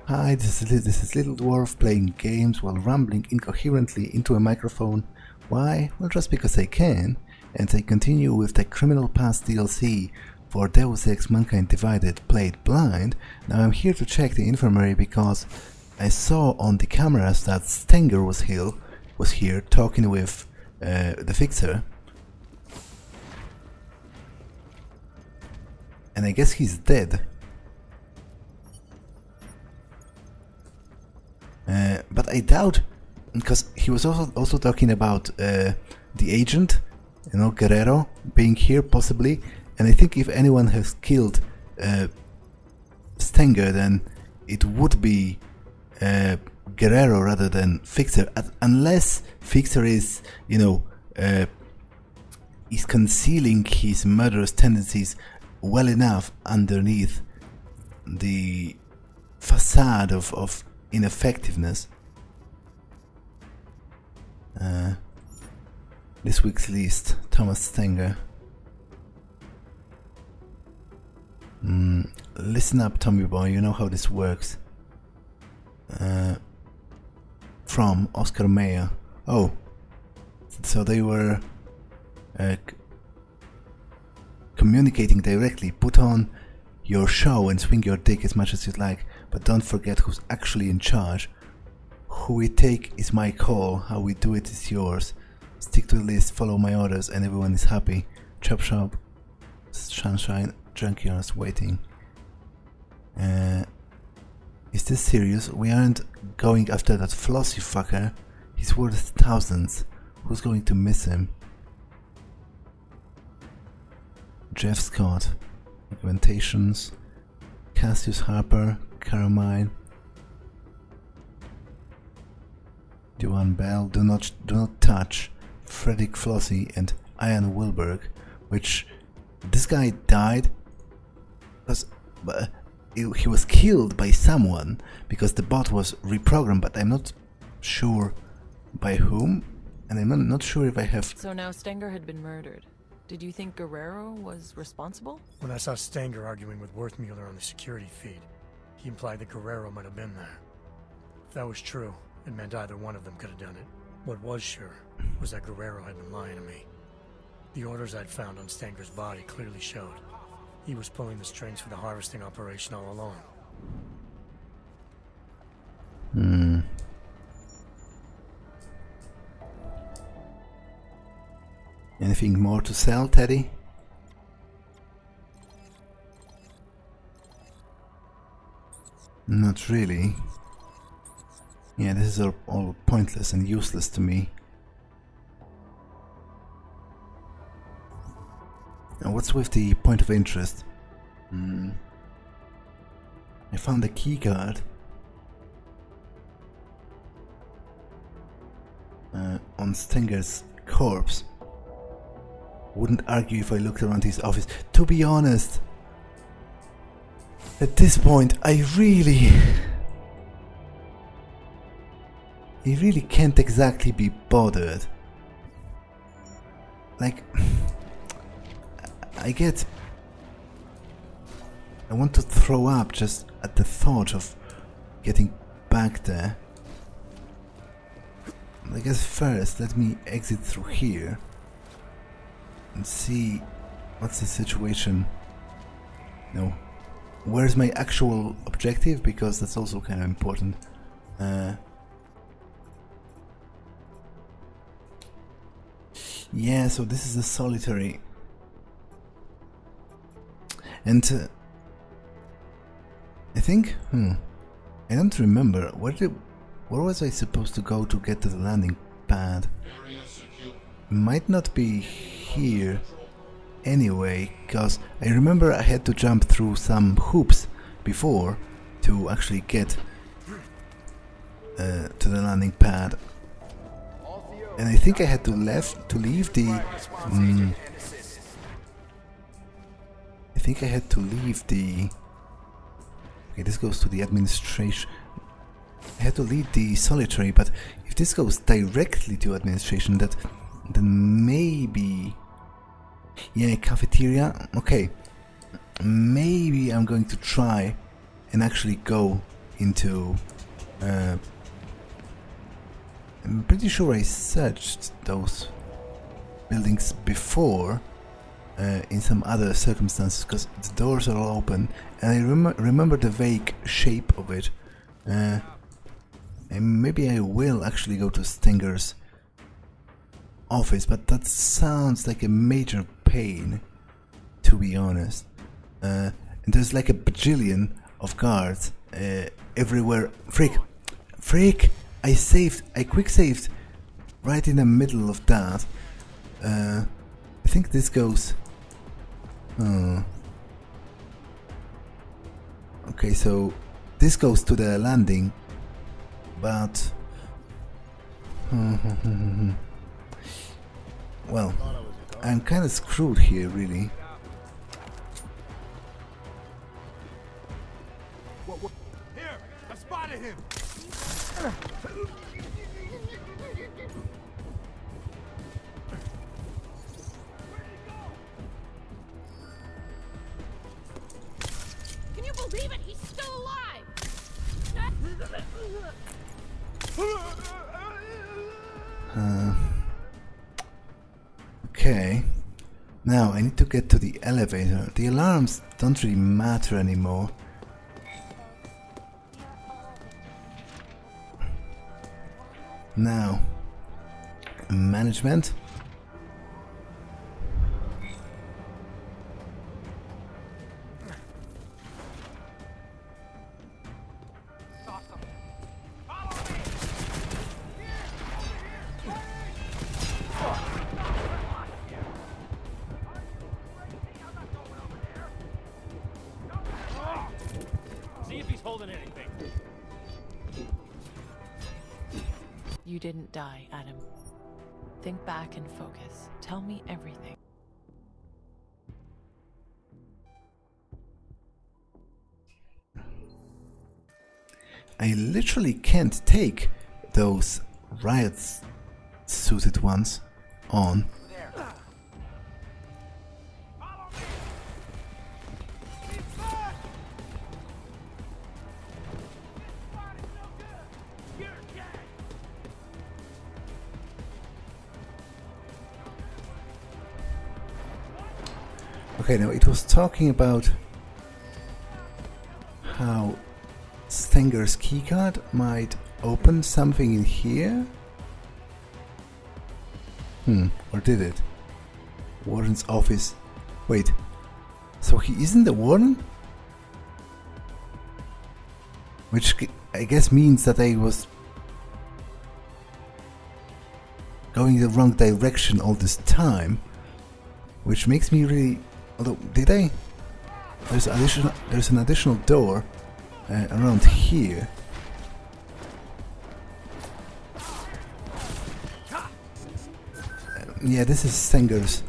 Hi, this is Little Dwarf playing games while rambling incoherently into a microphone. Why? Well, just because I can, and I continue with the Criminal Past DLC for Deus Ex Mankind Divided played blind. Now I'm here to check the infirmary because I saw on the cameras that Stenger was here talking with the fixer. And I guess he's dead. But I doubt, because he was also talking about the agent, you know, Guerrero, being here possibly. And I think if anyone has killed Stenger, then it would be Guerrero rather than Fixer, unless Fixer is, you know, is concealing his murderous tendencies well enough underneath the facade of ineffectiveness. This week's list: Thomas Stenger. Listen up, Tommy boy, you know how this works. From Oscar Mayer. Oh, so they were communicating directly. Put on your show and swing your dick as much as you'd like, but don't forget who's actually in charge. Who we take is my call, how we do it is yours. Stick to the list, follow my orders, and everyone is happy. Chop shop, sunshine, junkyards waiting. Is this serious? We aren't going after that flossy fucker. He's worth thousands. Who's going to miss him? Jeff Scott, Augmentations, Cassius Harper, Carmine, Duane Bell, do not touch, Frederick Flossie, and Ian Wilberg, which this guy died because he was killed by someone because the bot was reprogrammed, but I'm not sure by whom, and I'm not sure if I have... So now Stenger had been murdered. Did you think Guerrero was responsible? When I saw Stenger arguing with Worthmuller on the security feed, he implied that Guerrero might have been there. If that was true, it meant either one of them could have done it. What was sure was that Guerrero had been lying to me. The orders I'd found on Stenger's body clearly showed he was pulling the strings for the harvesting operation all along. Anything more to sell, Teddy? Not really. Yeah, this is all pointless and useless to me. Now, what's with the point of interest? I found a keycard on Stenger's corpse. Wouldn't argue if I looked around his office. To be honest, at this point, I really can't exactly be bothered. Like, I want to throw up just at the thought of getting back there. I guess first, let me exit through here and see what's the situation. No, where's my actual objective, because that's also kind of important. Yeah, so this is a solitary, and I think I don't remember where was I supposed to go to get to the landing pad. Might not be here anyway, because I remember I had to jump through some hoops before to actually get to the landing pad, and I think I had to leave the I think I had to leave the... Okay, this goes to the administration. I had to leave the solitary, but if this goes directly to administration, then maybe... Yeah, cafeteria. Okay, maybe I'm going to try and actually go into... I'm pretty sure I searched those buildings before in some other circumstances, because the doors are all open, and I remember the vague shape of it. And maybe I will actually go to Stenger's office, but that sounds like a major pain, to be honest. And there's like a bajillion of guards everywhere. Freak! I quick saved right in the middle of that. I think this goes... Okay, so this goes to the landing, but... Well, I'm kind of screwed here, really. Here, I spotted him. Can you believe it? He's still alive! Okay. Now I need to get to the elevator. The alarms don't really matter anymore. Now, management. See if he's holding anything. You didn't die, Adam. Think back and focus. Tell me everything. I literally can't take those riot-suited ones on. Okay, now it was talking about how Stenger's keycard might open something in here? Or did it? Warden's office. Wait, so he isn't the warden? Which I guess means that I was going the wrong direction all this time. Which makes me really... Although, did I? There's an additional door around here. Yeah, this is Stenger's.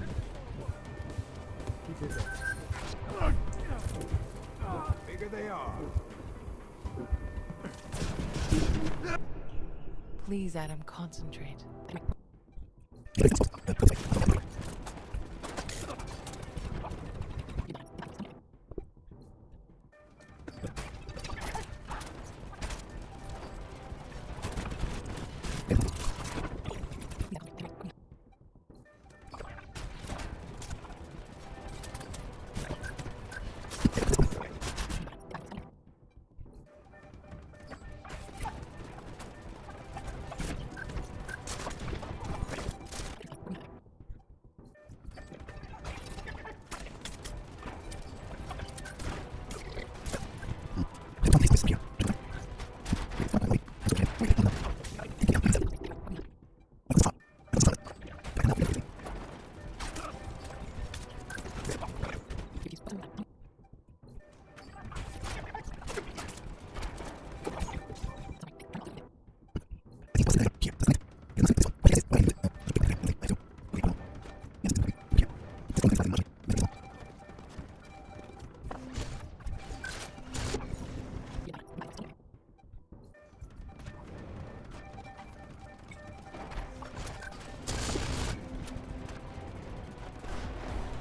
Bigger they are. Please, Adam, concentrate.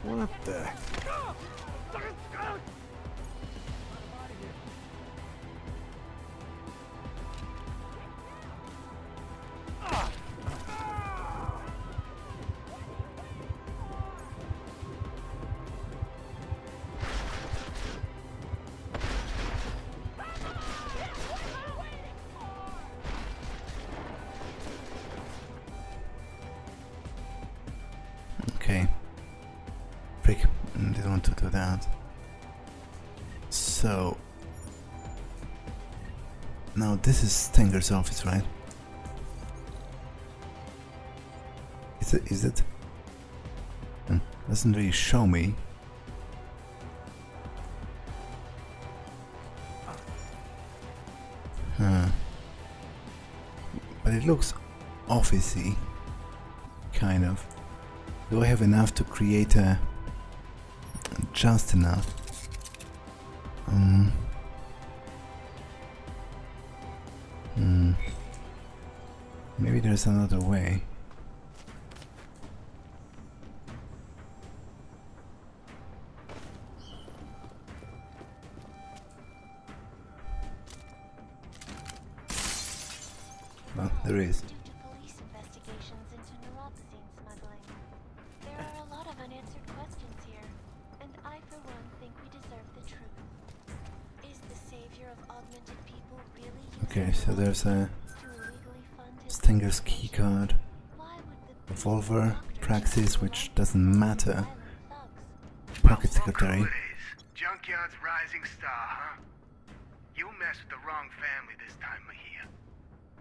What the? want to do that. So now this is Stenger's office, right? Is it? Doesn't really show me. But it looks officey, kind of. Do I have enough to create a... just enough? Maybe there's another way. Well, there is. Due to police investigations into neuroxine smuggling. There are a lot of unanswered questions here, and I for one think we deserve the truth. Is the savior of augmented people really using Okay, so there's a to illegally fund his Stenger's keycard, Why would the revolver, praxis, which doesn't matter, thugs? pocket secretary. Junkyard's rising star, huh? You messed with the wrong family this time, Mejija.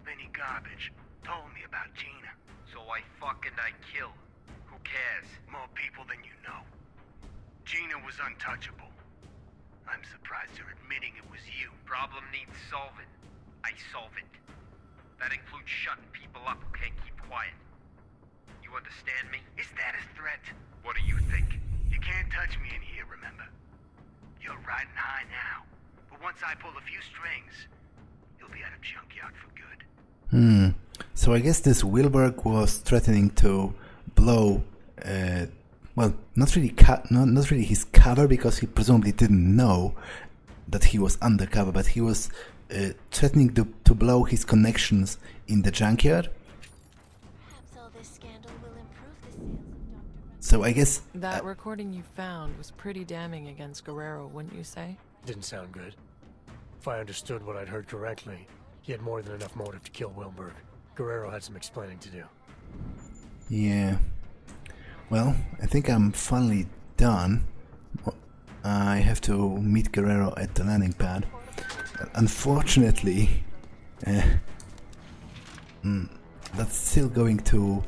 Benny Garbage told me about Gina. So I kill. Who cares? More people than you know. Gina was untouchable. I'm surprised you're admitting it was you. Problem needs solving. I solve it. That includes shutting people up who can't keep quiet. You understand me? Is that a threat? What do you think? You can't touch me in here, remember? You're riding high now. But once I pull a few strings, you'll be out of Junkyard for good. So I guess this Wilberg was threatening to blow, well, not really his cover, because he presumably didn't know that he was undercover, but he was threatening to blow his connections in the junkyard. Perhaps all this scandal will improve the sales of Dr. So I guess That recording you found was pretty damning against Guerrero, wouldn't you say? Didn't sound good. If I understood what I'd heard correctly, he had more than enough motive to kill Wilberg. Guerrero had some explaining to do. yeah. Well, I think I'm finally done. I have to meet Guerrero at the landing pad. Unfortunately, that's still going to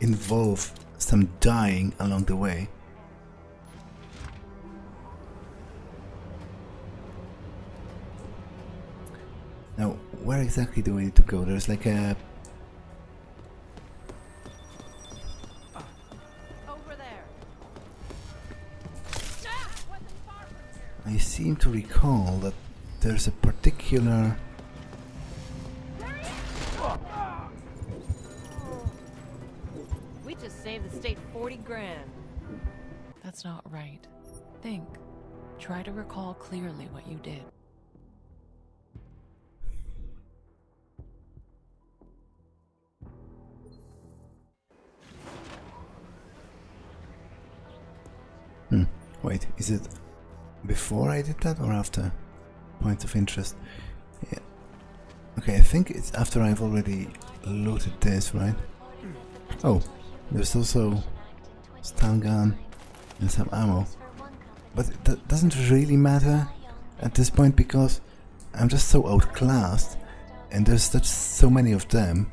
involve some dying along the way. Now, where exactly do we need to go? There's like a... Over there. I seem to recall that there's a particular... We just saved the state 40 grand. That's not right. Think. Try to recall clearly what you did. Wait, is it before I did that or after? Point of interest. Yeah. Okay, I think it's after I've already looted this, right? Oh, there's also stun gun and some ammo. But that doesn't really matter at this point, because I'm just so outclassed and there's so many of them.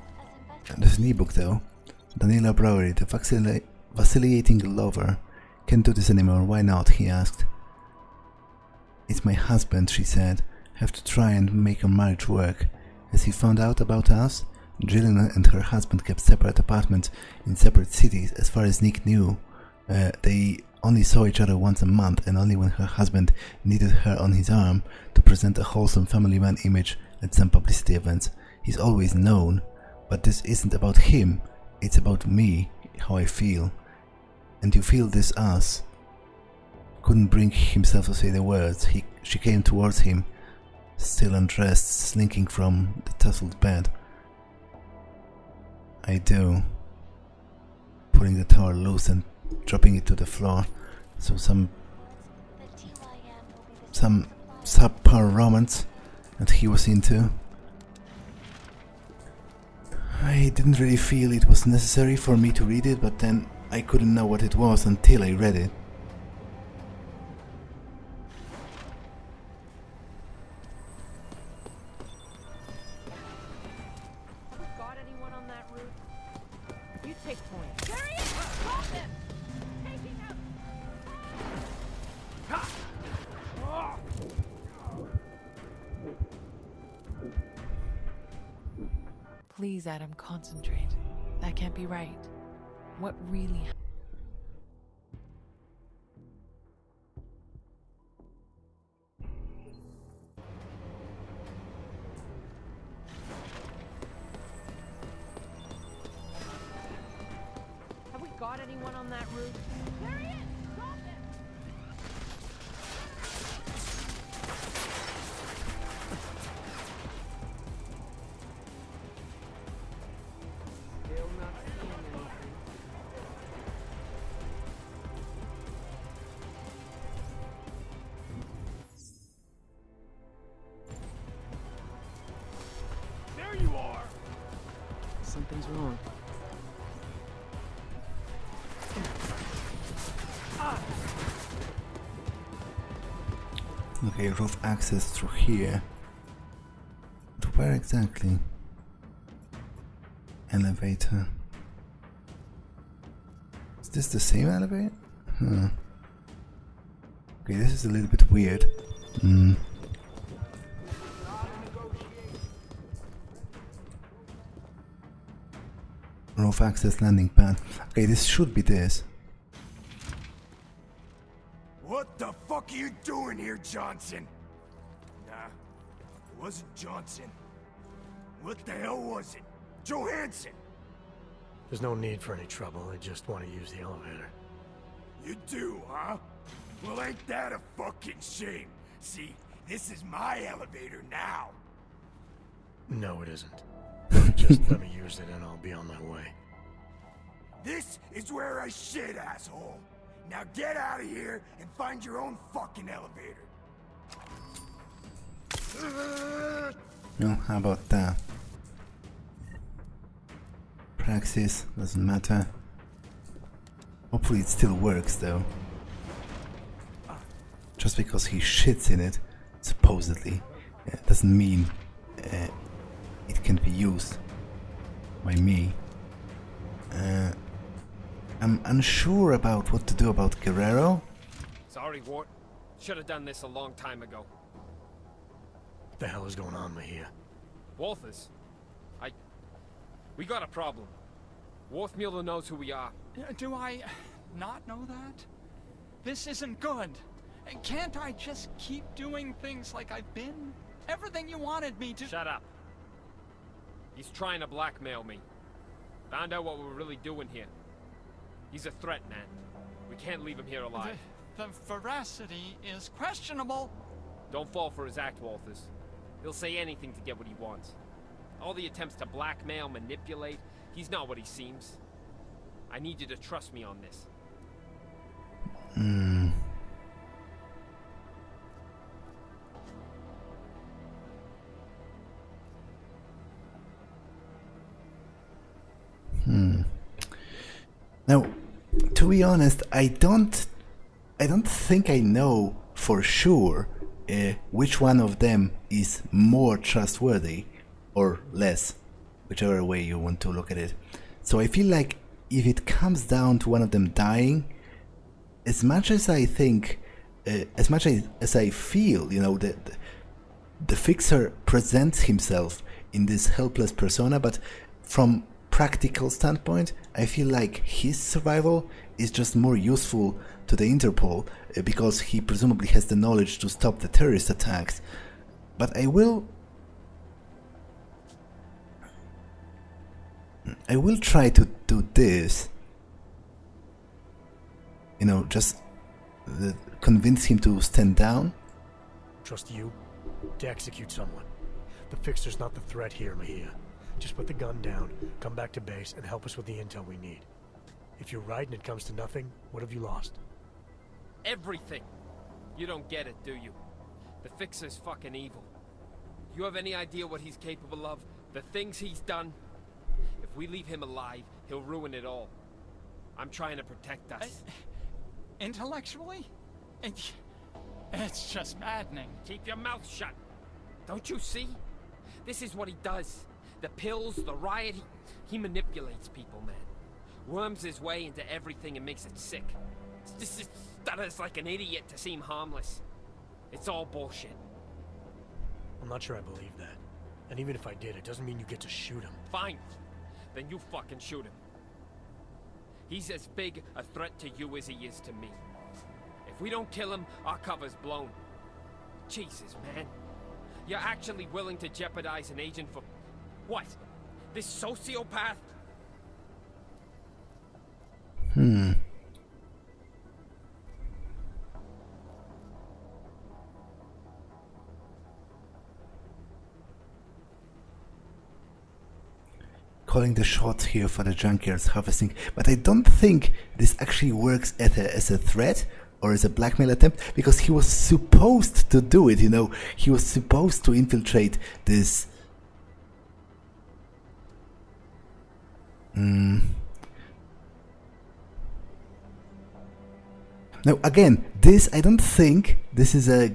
And there's an ebook though. Daniela Browery, the vacillating lover. Can't do this anymore, why not? He asked. It's my husband, she said. Have to try and make our marriage work. As he found out about us, Jillian and her husband kept separate apartments in separate cities. As far as Nick knew, they only saw each other once a month, and only when her husband needed her on his arm to present a wholesome family man image at some publicity events. He's always known, but this isn't about him, it's about me, how I feel. And you feel this us. Couldn't bring himself to say the words. She came towards him, still undressed, slinking from the tousled bed. I do. Pulling the towel loose and dropping it to the floor. So some subpar romance that he was into. I didn't really feel it was necessary for me to read it, but then I couldn't know what it was until I read it. take point. There he is! Drop him! Taking out. Please, Adam, concentrate. That can't be right. What really happened? Have we got anyone on that roof? There he is! Drop him! Still not seeing anything. There you are! Something's wrong. Okay, roof access through here. But where exactly? Elevator. Is this the same elevator? Huh. Okay, this is a little bit weird. Roof access landing pad. Okay, this should be this. What the fuck are you doing here, Johnson? Nah, it wasn't Johnson. What the hell was it? Johansson! There's no need for any trouble. I just want to use the elevator. You do, huh? Well, ain't that a fucking shame? See, this is my elevator now. No, it isn't. Just let me use it and I'll be on my way. This is where I shit, asshole. Now get out of here and find your own fucking elevator. No, how about that? Praxis, doesn't matter. Hopefully it still works though. Just because he shits in it, supposedly, doesn't mean it can be used by me. I'm unsure about what to do about Guerrero. Sorry, Wart. Should have done this a long time ago. What the hell is going on, Mejija? Walthers. We got a problem. Worthmuller knows who we are. Do I not know that? This isn't good. Can't I just keep doing things like I've been? Everything you wanted me to— Shut up. He's trying to blackmail me. Found out what we're really doing here. He's a threat, man. We can't leave him here alive. The veracity is questionable. Don't fall for his act, Walthers. He'll say anything to get what he wants. All the attempts to blackmail, manipulate, he's not what he seems. I need you to trust me on this. Now, to be honest, I don't think I know for sure which one of them is more trustworthy or less, whichever way you want to look at it. So I feel like if it comes down to one of them dying, as much as I think, as much as I feel, you know, that the Fixer presents himself in this helpless persona, but from practical standpoint, I feel like his survival is just more useful to the Interpol because he presumably has the knowledge to stop the terrorist attacks. But I will try to do this, you know, just convince him to stand down. Trust you to execute someone. The Fixer's not the threat here, Mejija. Just put the gun down, come back to base, and help us with the intel we need. If you're right and it comes to nothing, what have you lost? Everything! You don't get it, do you? The Fixer's fucking evil. You have any idea what he's capable of? The things he's done? If we leave him alive, he'll ruin it all. I'm trying to protect us. Intellectually? It's just maddening. Keep your mouth shut. Don't you see? This is what he does. The pills, the riot, he manipulates people, man. Worms his way into everything and makes it sick. Just stutters like an idiot to seem harmless. It's all bullshit. I'm not sure I believe that. And even if I did, it doesn't mean you get to shoot him. Fine. Then you fucking shoot him. He's as big a threat to you as he is to me. If we don't kill him, our cover's blown. Jesus, man. You're actually willing to jeopardize an agent for... what? This sociopath? Calling the shots here for the junkyards harvesting, but I don't think this actually works as a threat or as a blackmail attempt, because he was supposed to do it, you know. He was supposed to infiltrate this... Now again, this, I don't think this is a...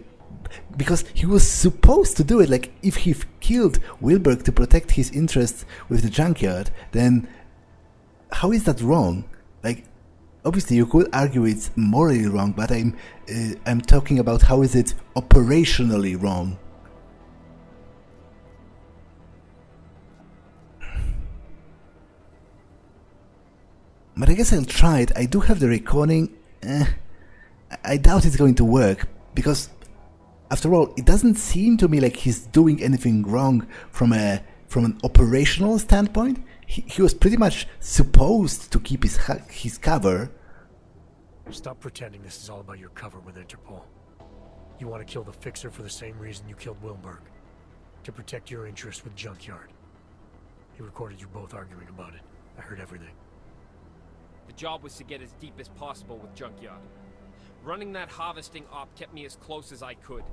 because he was supposed to do it. Like, if he killed Wilberg to protect his interests with the junkyard, then how is that wrong? Like, obviously you could argue it's morally wrong, but I'm talking about how is it operationally wrong. But I guess I'll try it. I do have the recording. I doubt it's going to work, because after all, it doesn't seem to me like he's doing anything wrong from an operational standpoint. He was pretty much supposed to keep his cover. Stop pretending this is all about your cover with Interpol. You want to kill the Fixer for the same reason you killed Wilberg. To protect your interest with Junkyard. He recorded you both arguing about it. I heard everything. The job was to get as deep as possible with Junkyard. Running that harvesting op kept me as close as I could.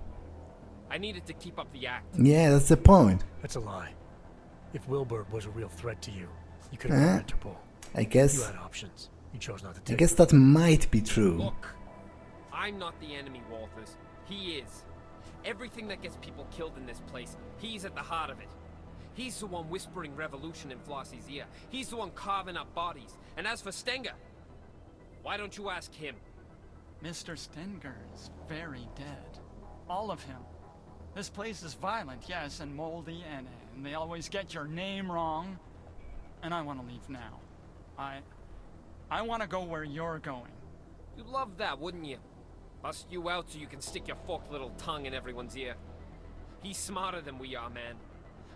I needed to keep up the act. Yeah, that's the point. That's a lie. If Wilberg was a real threat to you, you could have gone to Interpol. I guess... you had options. You chose not to take I guess that might be true. Look, I'm not the enemy, Walters. He is. Everything that gets people killed in this place, he's at the heart of it. He's the one whispering revolution in Flossie's ear. He's the one carving up bodies. And as for Stenger, why don't you ask him? Mr. Stenger is very dead. All of him. This place is violent, yes, and moldy, and they always get your name wrong. And I want to leave now. I want to go where you're going. You'd love that, wouldn't you? Bust you out so you can stick your forked little tongue in everyone's ear. He's smarter than we are, man.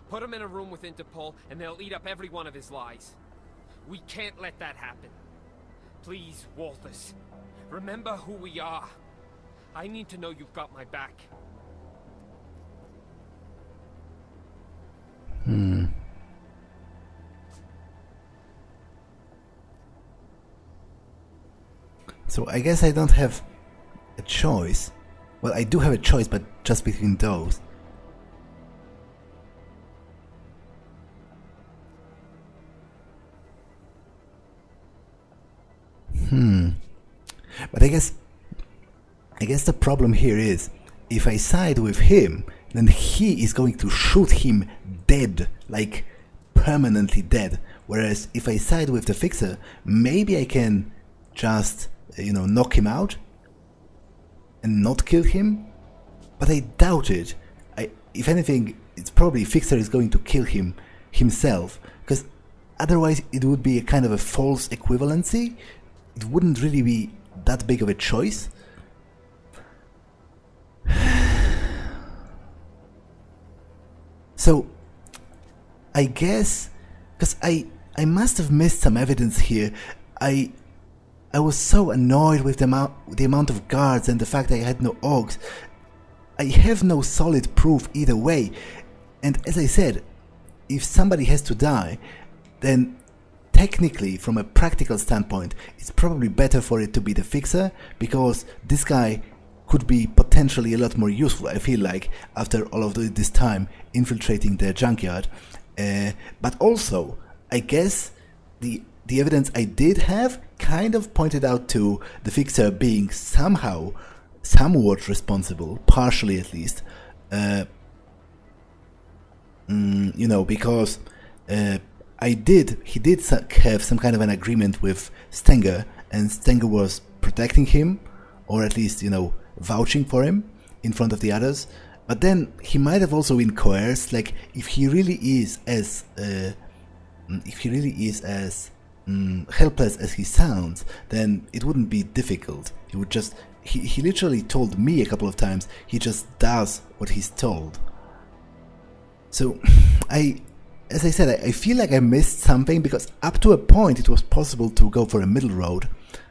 Put him in a room with Interpol, and they'll eat up every one of his lies. We can't let that happen. Please, Walters. Remember who we are. I need to know you've got my back. So I guess I don't have a choice. Well, I do have a choice, but just between those. But I guess the problem here is, if I side with him, then he is going to shoot him dead, like permanently dead. Whereas if I side with the Fixer, maybe I can just, you know, knock him out and not kill him. But I doubt it. If anything, it's probably Fixer is going to kill him himself, because otherwise it would be a kind of a false equivalency. It wouldn't really be that big of a choice. So I guess, because I must have missed some evidence here. I was so annoyed with the amount of guards and the fact that I had no augs. I have no solid proof either way. And as I said, if somebody has to die, then technically, from a practical standpoint, it's probably better for it to be the Fixer, because this guy could be potentially a lot more useful, I feel like, after all of this time infiltrating the junkyard. But also, I guess the evidence I did have kind of pointed out to the Fixer being somewhat responsible, partially at least. You know, because he did have some kind of an agreement with Stenger, and Stenger was protecting him, or at least, vouching for him in front of the others. But then he might have also been coerced. Like, if he really is as helpless as he sounds, then it wouldn't be difficult. He would just, he literally told me a couple of times, he just does what he's told. So, as I said, I feel like I missed something, because up to a point it was possible to go for a middle road,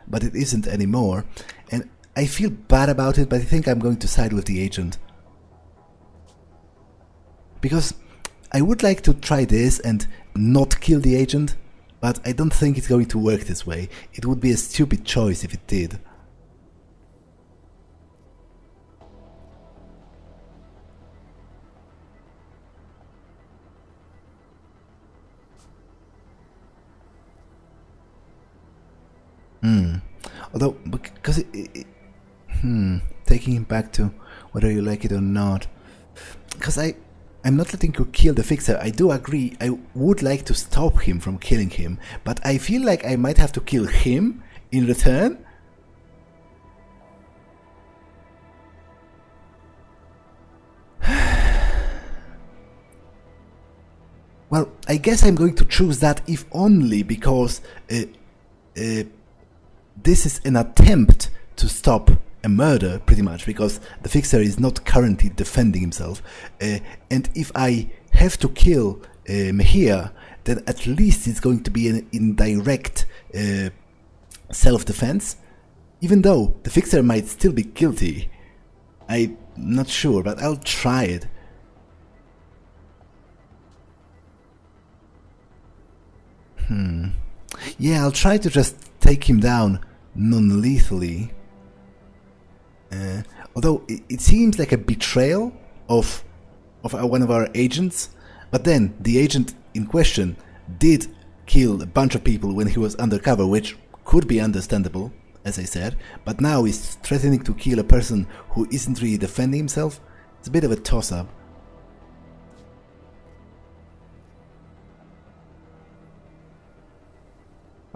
but it isn't anymore. And I feel bad about it, but I think I'm going to side with the agent. Because I would like to try this and not kill the agent, but I don't think it's going to work this way. It would be a stupid choice if it did. Although, because taking him back to whether you like it or not, because I'm not letting you kill the fixer. I do agree, I would like to stop him from killing him, but I feel like I might have to kill him in return. Well, I guess I'm going to choose that, if only because this is an attempt to stop a murder, pretty much, because the fixer is not currently defending himself. And if I have to kill Mejija, then at least it's going to be an indirect self-defense. Even though the fixer might still be guilty. I'm not sure, but I'll try it. Yeah, I'll try to just take him down non-lethally. Although it seems like a betrayal of one of our agents, but then the agent in question did kill a bunch of people when he was undercover, which could be understandable, as I said, but now he's threatening to kill a person who isn't really defending himself. It's a bit of a toss-up.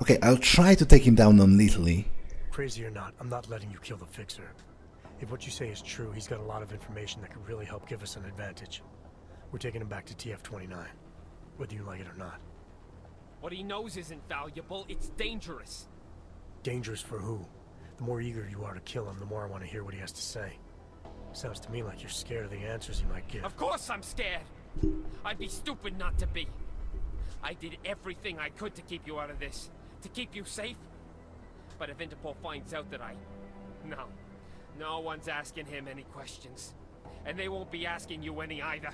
Okay, I'll try to take him down non-lethally. Crazy or not, I'm not letting you kill the fixer. If what you say is true, he's got a lot of information that could really help give us an advantage. We're taking him back to TF-29, whether you like it or not. What he knows isn't valuable, it's dangerous. Dangerous for who? The more eager you are to kill him, the more I want to hear what he has to say. Sounds to me like you're scared of the answers he might give. Of course I'm scared! I'd be stupid not to be. I did everything I could to keep you out of this. To keep you safe. But if Interpol finds out that no one's asking him any questions. And they won't be asking you any either.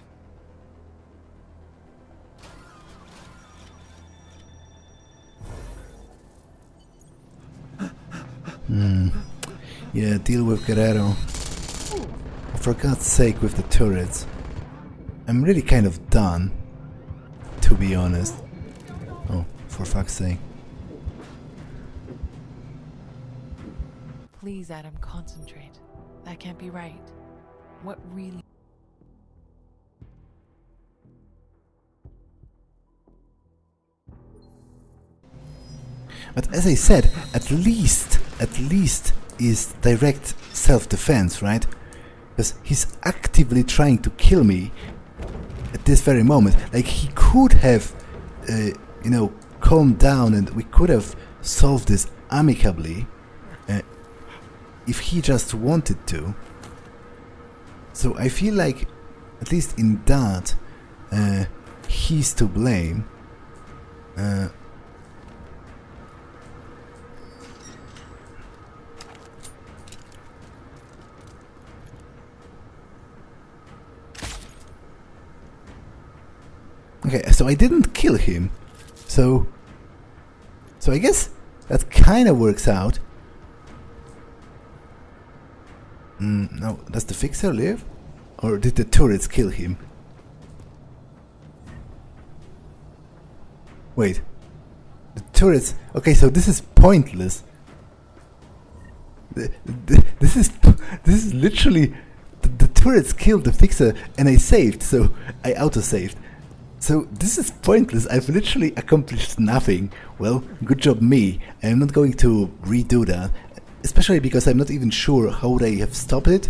Yeah, deal with Guerrero. For God's sake, with the turrets. I'm really kind of done, to be honest. Oh, for fuck's sake. Please, Adam, concentrate. That can't be right. What really... But as I said, at least is direct self-defense, right? Because he's actively trying to kill me at this very moment. Like, he could have, calmed down and we could have solved this amicably if he just wanted to. So I feel like, at least in that, he's to blame. Okay, so I didn't kill him. So I guess that kind of works out. No, does the fixer live? Or did the turrets kill him? Wait. The turrets... Okay, so this is pointless. This is literally... The turrets killed the fixer and I saved, so I auto-saved. So this is pointless. I've literally accomplished nothing. Well, good job me. I'm not going to redo that, especially because I'm not even sure how they have stopped it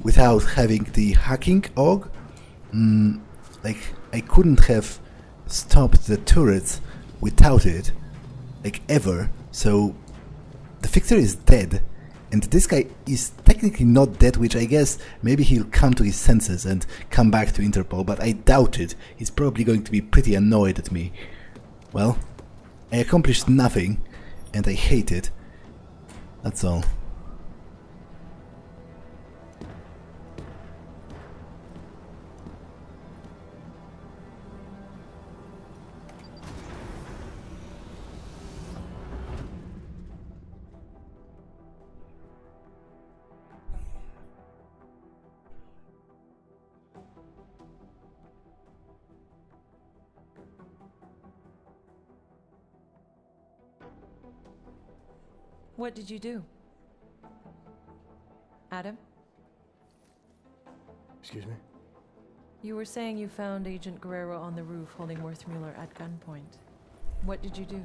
without having the hacking AUG. Like, I couldn't have stopped the turrets without it, like, ever. So the fixer is dead, and this guy is technically not dead, which I guess maybe he'll come to his senses and come back to Interpol, but I doubt it. He's probably going to be pretty annoyed at me. Well, I accomplished nothing, and I hate it. That's all. What did you do? Adam? Excuse me? You were saying you found Agent Guerrero on the roof holding Worthmuller at gunpoint. What did you do?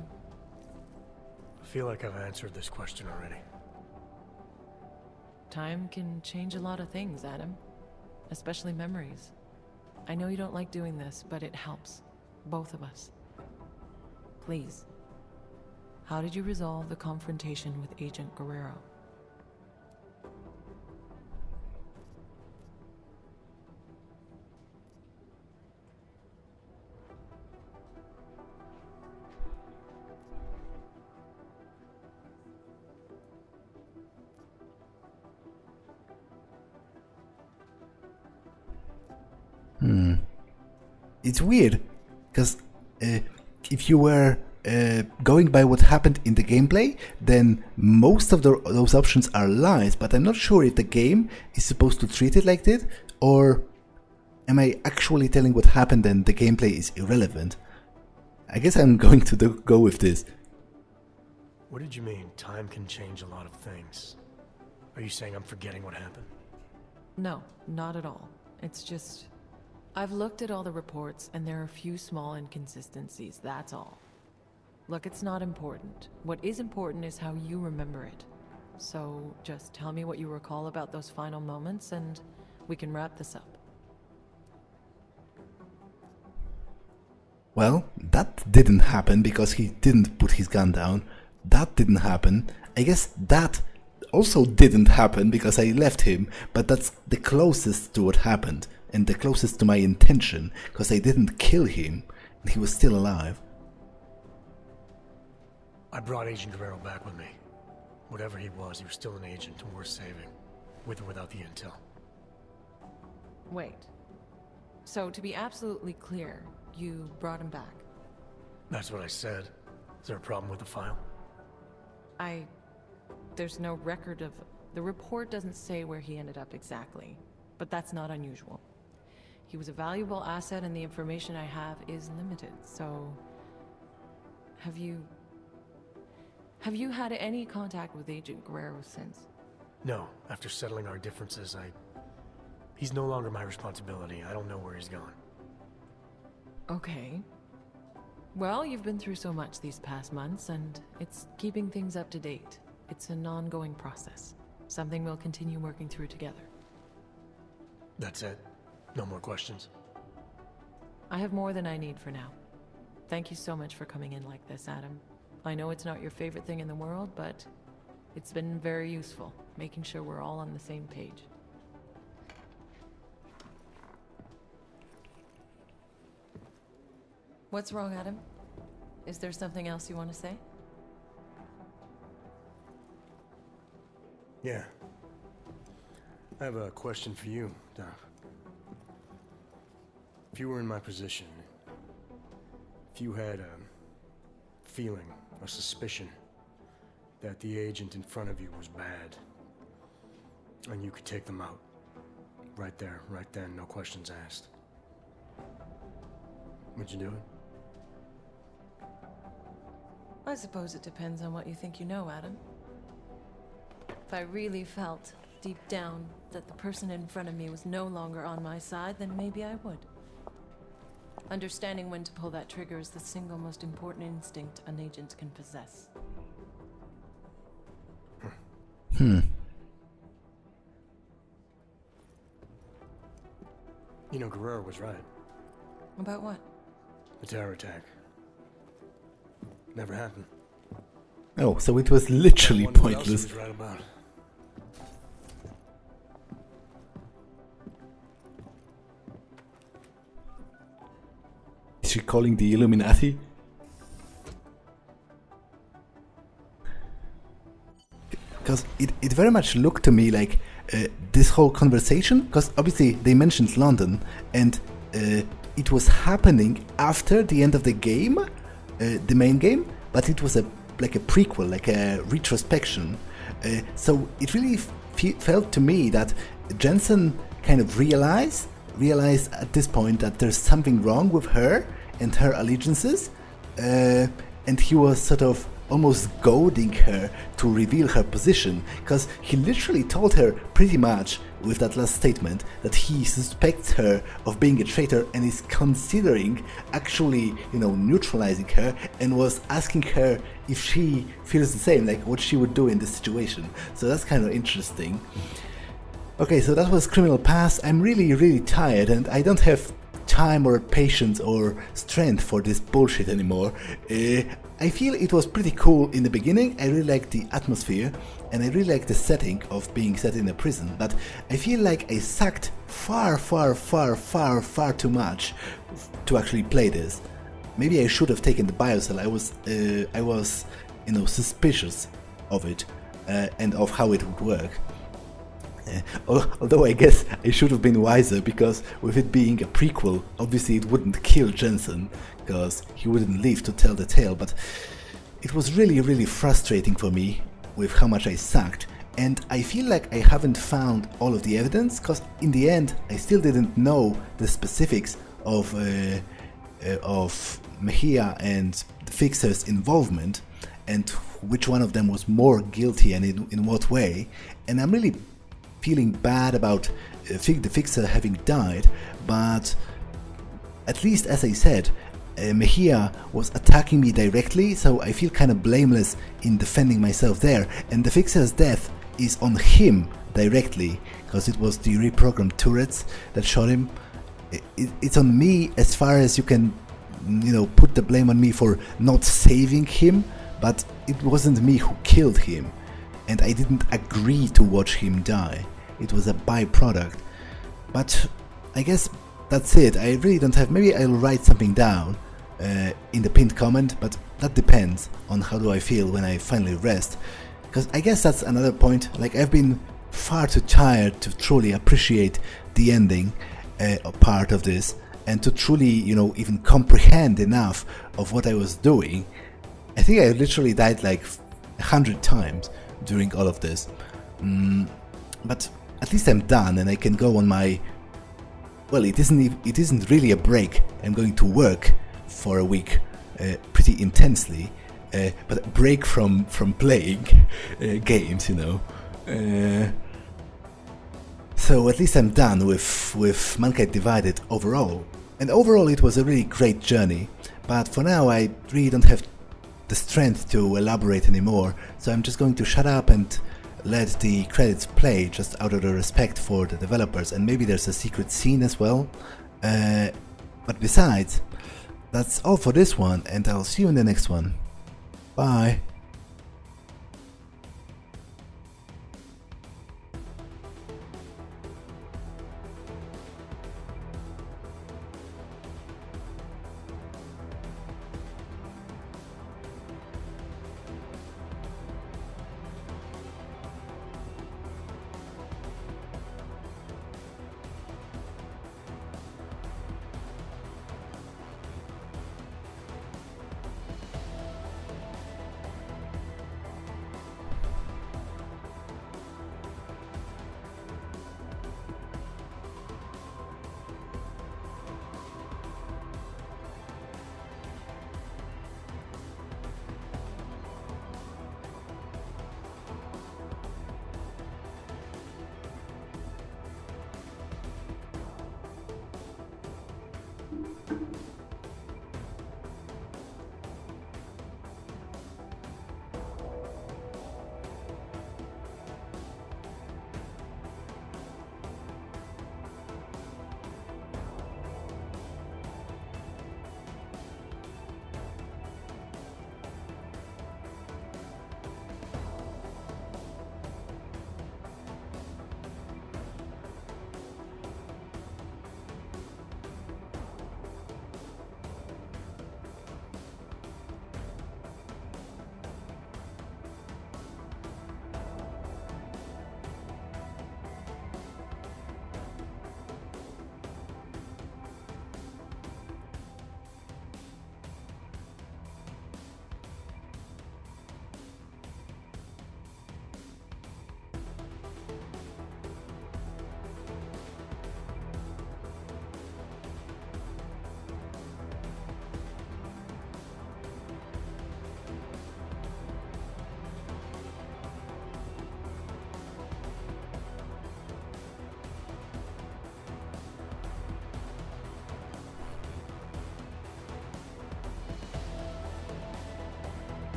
I feel like I've answered this question already. Time can change a lot of things, Adam. Especially memories. I know you don't like doing this, but it helps. Both of us. Please. How did you resolve the confrontation with Agent Guerrero? It's weird, because if you were going by what happened in the gameplay, then most of those options are lies, but I'm not sure if the game is supposed to treat it like that, or am I actually telling what happened and the gameplay is irrelevant? I guess I'm going to go with this. What did you mean, time can change a lot of things? Are you saying I'm forgetting what happened? No, not at all. It's just... I've looked at all the reports, and there are a few small inconsistencies, that's all. Look, it's not important. What is important is how you remember it. So, just tell me what you recall about those final moments, and we can wrap this up. Well, that didn't happen because he didn't put his gun down. That didn't happen. I guess that also didn't happen because I left him, but that's the closest to what happened, and the closest to my intention, because I didn't kill him, and he was still alive. I brought Agent Guerrero back with me. Whatever he was still an agent and worth saving, with or without the intel. Wait. So, to be absolutely clear, you brought him back? That's what I said. Is there a problem with the file? There's no record of... The report doesn't say where he ended up exactly, but that's not unusual. He was a valuable asset and the information I have is limited, so... Have you had any contact with Agent Guerrero since? No. After settling our differences, he's no longer my responsibility. I don't know where he's gone. Okay. Well, you've been through so much these past months, and it's keeping things up to date. It's an ongoing process. Something we'll continue working through together. That's it? No more questions? I have more than I need for now. Thank you so much for coming in like this, Adam. I know it's not your favorite thing in the world, but it's been very useful, making sure we're all on the same page. What's wrong, Adam? Is there something else you want to say? Yeah. I have a question for you, Doc. If you were in my position, if you had a feeling, a suspicion, that the agent in front of you was bad, and you could take them out, right there, right then, no questions asked, would you do it? I suppose it depends on what you think you know, Adam. If I really felt, deep down, that the person in front of me was no longer on my side, then maybe I would. Understanding when to pull that trigger is the single most important instinct an agent can possess. You know, Guerrero was right. About what? The terror attack. Never happened. Oh, so it was literally I wonder what else he pointless. was right about. Is she calling the Illuminati? Because it very much looked to me like this whole conversation, because obviously they mentioned London, and it was happening after the end of the game, the main game, but it was like a prequel, like a retrospection. So it really felt to me that Jensen kind of realized at this point that there's something wrong with her and her allegiances, and he was sort of almost goading her to reveal her position, because he literally told her pretty much with that last statement that he suspects her of being a traitor and is considering actually, neutralizing her, and was asking her if she feels the same, like what she would do in this situation. So that's kind of interesting. Okay, so that was Criminal Past. I'm really, really tired, and I don't have time or patience or strength for this bullshit anymore. I feel it was pretty cool in the beginning. I really liked the atmosphere, and I really liked the setting of being set in a prison, but I feel like I sucked far too much to actually play this. Maybe I should have taken the biocell. I was suspicious of it and of how it would work. Although I guess I should have been wiser, because with it being a prequel, obviously it wouldn't kill Jensen, because he wouldn't live to tell the tale, but it was really, really frustrating for me with how much I sucked, and I feel like I haven't found all of the evidence, because in the end I still didn't know the specifics of Mejija and the Fixer's involvement, and which one of them was more guilty and in what way, and I'm really feeling bad about the Fixer having died, but at least, as I said, Mejija was attacking me directly, so I feel kind of blameless in defending myself there, and the Fixer's death is on him directly, because it was the reprogrammed turrets that shot him. It's on me as far as you can, put the blame on me for not saving him, but it wasn't me who killed him, and I didn't agree to watch him die. It was a byproduct. But I guess that's it. I really don't have... Maybe I'll write something down in the pinned comment, but that depends on how do I feel when I finally rest. Because I guess that's another point. Like, I've been far too tired to truly appreciate the ending part of this, and to truly, even comprehend enough of what I was doing. I think I literally died like 100 times during all of this. But at least I'm done, and I can go on my... Well, it isn't really a break. I'm going to work for a week pretty intensely, but a break from playing games, So at least I'm done with Mankind Divided overall. And overall it was a really great journey, but for now I really don't have the strength to elaborate anymore, so I'm just going to shut up and let the credits play, just out of the respect for the developers, and maybe there's a secret scene as well. But besides, that's all for this one, and I'll see you in the next one. Bye!